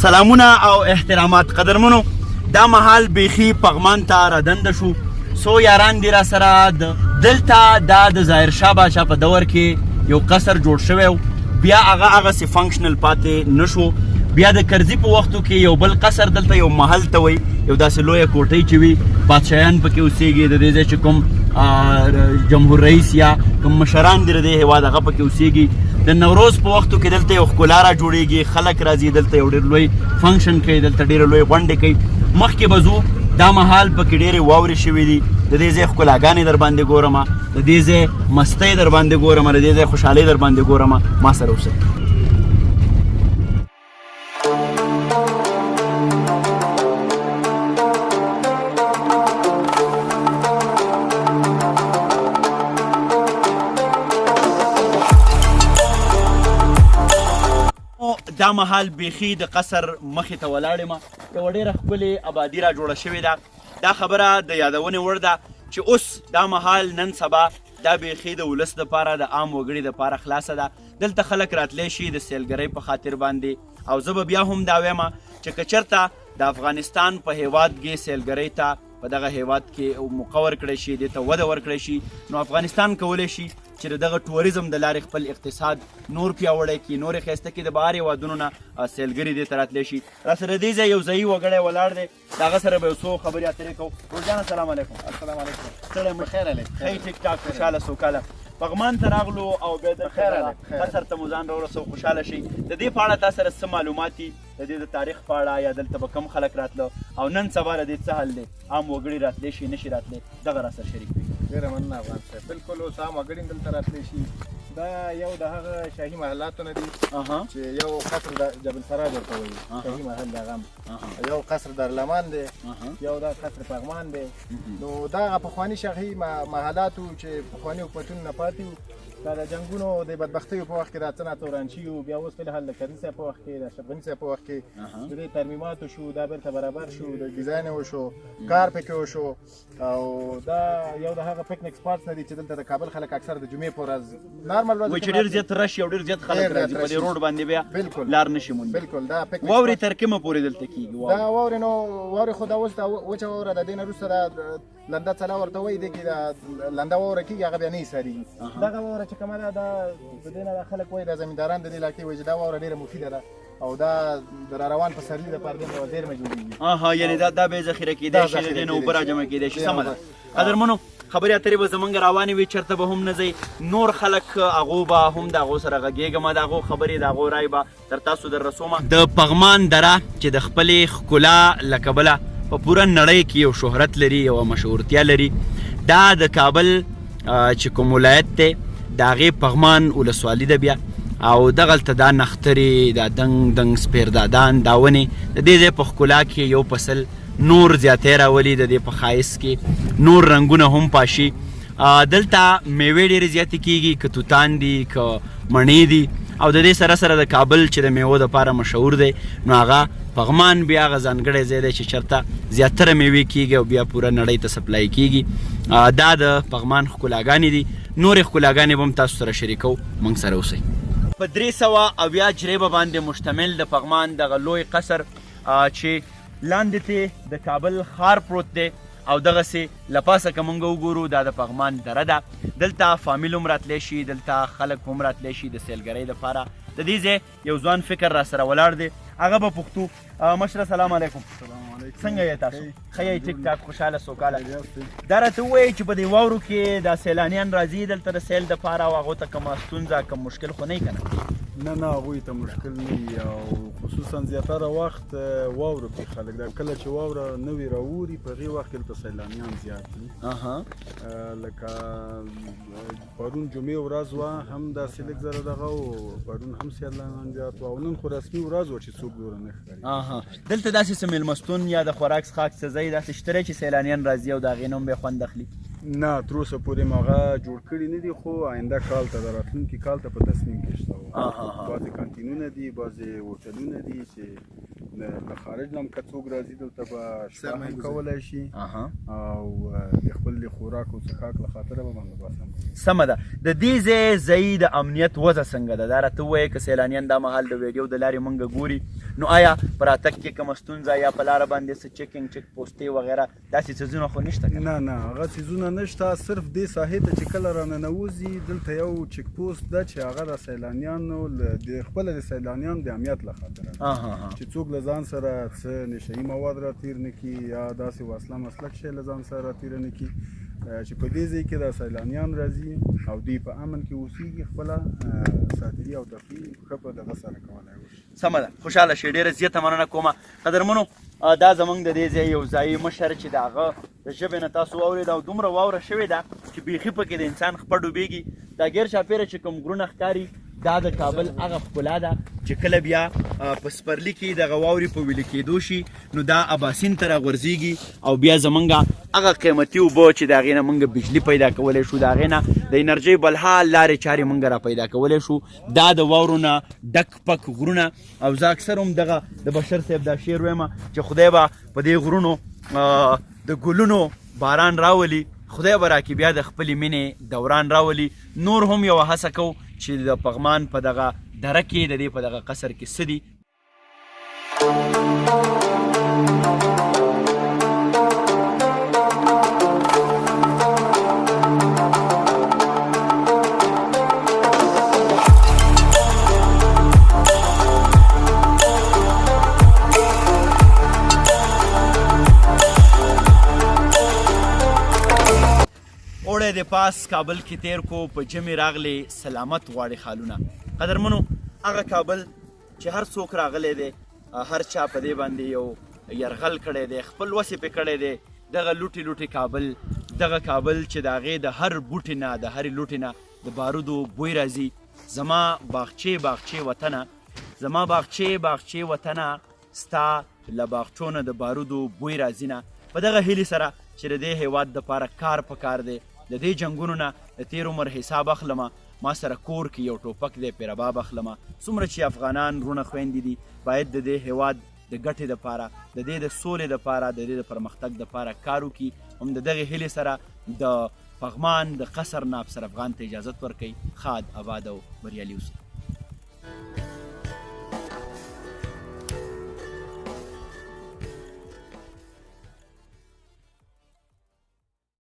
سلامونه او احترامات قدرمنو، دا مهال بیخي پغمان ته رادنده شو. څو یاران دي را سره دلته دا د ظاهر شاه باچا په دور کې یو قصر جوړ شوی و، بیا هغسې فنکشنل پاتې نه شو. بیا د کرزي په وختو کې یو بل قصر دلته یو محل ته وایي، یو داسې لویه کوټۍ چې وي، بادشاهیان پکې اوسېږي، د دې ځای چې کوم جمهور رئیس یا کوم مشران دي د دې هېواد هغه پکې اوسېږي. د نوروز په وختو کې دلته یو ښکلا را جوړېږي، خلک راځي دلته یو ډېر لوی فنکشن کوي، دلته ډېرې لویې غونډې کوي. مخکې به ځو، دا مهال پکې ډېرې واورې شوي دي، د دې ځای ښکلاګانې در باندې ګورم، د دې ځای مستۍ در باندې ګورم، د دې ځای خوشحالۍ در باندې ګورم. ما سره اوسئ. دا مهال بیخي د قصر مخې ته ولاړ یم، یوه ډېره ښکلې آبادي را جوړه شوې ده. دا خبره د یادونې وړ ده چې اوس دا مهال نن سبا دا بیخي د ولس دپاره، د عام وګړي دپاره خلاصه ده. دلته خلک راتلی شي د سیلګرۍ په خاطر باندې. او زه به بیا هم دا وایم چې که چېرته د افغانستان په هیواد کې سیلګرۍ ته په دغه هیواد کې موقع ورکړی شي، دې ته وده ورکړی شي، نو افغانستان کولی شي چې د دغه ټوریزم د لارې خپل اقتصاد نور پیاوړی کړي، نورې ښایسته کړي، د بهر هېوادونو نه سیلګري دې ته راتلی شي. را سره دې ځای یو ځایي وګړی ولاړ دی، د هغه سره به یو څو خبرې اترې کوو. روزجان السلام علیکم. السلام علیکم. ستړی مو خیر علیک. ښه ټیک ټاک، خوشحاله سوکاله. پغمان ته راغلو او بیا دلته قصر ته مو ځان راورسو، خوشحاله شئ. د دې په اړه تا سره څه معلومات دي، د دې د تاریخ په اړه، یا دلته به کم خلک راتله او نن سبا له دې څه حل دی، عام وګړي راتلی شي نه شي راتلی، دغه را سره شریک کړي. ډېره مننه افغان صاحب. بلکل اوس عام وګړي دلته راتلی شي. دا یو د هغه شاهي محلاتو نه دي چې یو قصر د جبل سراج ورته وایي، شاهي محل د هغه هم، یو قصر دارالمان دی، یو دا قصر پغمان دی. نو دا هغه پخواني شاهي محلاتو چې پخواني حکومتونو نه پاتې وو. دا د جنګونو د بدبختیو په وخت کې دا څه ناڅه وران شوي وو. بیا اوس فلحال د کرزي صاحب په وخت کې، د اشرف غني صاحب په وخت کې د دې ترمیمات وشو، دا بیرته برابر شو، د ډیزاین یې وشو، کار پکې وشو. او دا یو د هغه پکنیک سپاټس نه دي چې دلته د کابل خلک اکثر د جمعې په ورځ نارمل ورځ چې ډېر زیات رش او ډېر زیات خلک راځي په دې روډ باندې، بیا لار نشي موندلی. بلکل دا واورې تر کومه پورې دلته کېږي؟ دا واورې نو واورې خو دا اوس دا وچه واوره د دې نه وروسته دا لنده څلا ورته وایي، دې کې دا لنده واوره کېږي، هغه بیا نه ایسارېږي. دغه واوره چې کومه ده، دا د دې نه خلک وایي، دا زمینداران د دې علاقې وایي چې دا واوره ډېره مفیده ده او دا د را روان پسرلي دپاره ډېره زیرمه جوړېږي. یعنې دا به یې ذخیره کېدی شي، د دې نه اوبه راجمع کېدی شي. سمه ده. قدرمنو، خبرې اترې به زمونږ روانې وي، چېرته به هم نه ځئ. نور خلک هغو به هم د هغو سره غږېږم، د هغو خبرې، د هغو رای به تر تاسو در رسوم. د پغمان دره چې د خپلې ښکلا له کبله په پوره نړۍ کې یو شهرت لري، یوه مشهورتیا لري. دا د کابل چې کوم ولایت دی، د هغې پغمان ولسوالي ده بیا، او دغلته دا نخترې، دا دنګ دنګ سپیردادان، دا ونې د دې ځای په ښکلا کې یو فصل نور زیاتی راولي، د دې په ښایست کې نور رنګونه هم پاشي. دلته میوې ډېرې زیاتې کېږي، که توتان دي، که مڼې دي. او د دې سره سره د کابل چې د میوو دپاره مشهور دی، نو هغه پغمان بیا هغه ځانګړی ځای دی چې چېرته زیاتره میوې کېږي او بیا پوره نړۍ ته سپلای کېږي. دا د پغمان ښکلاګانې دي. نورې ښکلاګانې به هم تاسو سره شریکو، موږ سره اوسئ. په 370 جریبه باندې مشتمل د پغمان دغه لوی قصر چې لاندې ته د کابل ښار پروت دی، او دغسې له پاسه که موږ وګورو، دا د پغمان دره ده. دلته فامیل هم راتلی شي، دلته خلک هم راتلی شي د سیلګرۍ دپاره. د دې ځای یو ځوان فکر را سره ولاړ دی، هغه به پښتو. مشره سلام علیکم. څنګه یې تاسو؟ ښه یې، ټیک ټاک، خوشحاله سوکاله. دا راته ووایئ چې په دې واورو کې دا سیلانیان راځي دلته د سیل دپاره، او هغو ته کومه ستونزه، کوم مشکل خو نه وي که نه؟ نه هغوی ته مشکل نه وي، او خصوصا زیاتره وخت واوره کې خلک دا کله چې واوره نه وي راوري، په هغې وخت کې دلته سیلانیان زیات دي. لکه پرون جمعې ورځ وه، هم داسې لږ زره دغه و، پرون هم سیلانیان زیات وه، او نن خو رسمي ورځ وه چې څوک دوره نه ښکاري. دلته داسې څه مېلمستون یا د خوراک څښاک څه ځای داسې شته دی چې سیلانیان راځي او د هغې نه هم بیا خوند اخلي؟ نه، تر اوسه پورې م هغه جوړ کړي نه دي، خو آینده کال ته، د راتلونکي کال ته په تصمیم کې شته. بعضې کانتینونه دي، بعضې هوټلونه دي چې د خارج نه هم که څوک راځي دلته به شپه هم کولی شي، او د خپل د خوراک او څښاک له خاطره به بندوبست هم کوي. سمه ده. د دې ځای د امنیت وضع څنګه ده؟ دا راته ووایه، که سیلانیان دا مهال د ویډیو د لارې موږ ګوري، نو آیا په راتګ کې کومه ستونزه یا په لاره باندې څه چیکینګ چیک پوسټې وغیره داسې څیزونه خو نشته که نه نه هغه څیزونه نشته صرف دې ساحې ته چې کله راننوځي دلته یو چیک پوسټ ده چې هغه د سیلانیانو د خپله د سیلانیانو د امنیت له خاطره چې څوک له ځان سره څه نشهیي مواد را تیر نه کړي یا داسې وسله مسلک شی له ځان سره را تېره نه کړي چې په دې ځای کې د سیلانیان راځي او دوی په امن کې اوسېږي خپله ساتیري او تفریح ښه په دغه سره کولی وشي. سمه ده خوشحاله شئ ډېره زیاته مننه کومه قدرمنو دا زموږ د دې ځای یو ځایي مشر چې د هغه د ژبې نه تاسو واورېد او دومره واوره شوې ده چې بیخي پکې د انسان خپه ډوبېږي دا ګیر چاپېره چې کوم غرونه ښکاري دا د کابل هغه ښکلا ده چې کله بیا په سپرلي کې دغه واورې په ویلې کېدو شي نو دا اباسین ته راغورځېږي او بیا زمونږ هغه قیمتي اوبه چې د هغې نه موږ بجلي پیدا کولی شو د هغې نه د انرژۍ بلحال لارې چارې موږ را پیدا کولی شو دا د واورو نه ډک پک غرونه او زه اکثر هم دغه د بشر صاحب دا شعر وایم چې خدای به په دې غرونو د ګلونو باران راولي خدای به راکړي بیا د خپلې مینې دوران راولي نور هم یوه هڅه کوو چې د پغمان په دغه دره کې د دې په دغه قصر کې څه دي اوړی د پاس کابل کې تیر کو په جمع راغلی سلامت غواړي خالونه قدرمنو هغه کابل چې هر څوک راغلی دی هر چا په دې باندې یو یرغل کړی دی خپل وسې پې کړی دی دغه لوټې لوټې کابل دغه کابل چې د هغې د هر بوټې نه د هرې لوټې نه د بارودو بوی راځي زما باغچې باغچې وطنه زما باغچې باغچې وطنه ستا له باغچو نه د بارودو بوی راځي نه په دغه هیلې سره چې د دې هېواد دپاره کار په کار دی د دې جنګونو نه د تېر عمر حساب اخلمه ما سره کور کې یو ټوپک دی پیرباب اخلمه څومره چې افغانان وروڼه خویندې دي باید د دې هېواد د ګټې دپاره د دې د سولې دپاره د دې د پرمختګ دپاره کار وکړي هم د دغې هیلې سره د پغمان د قصر نه افسر افغان ته اجازت ورکوي ښاد آباد او بریالي اوسئ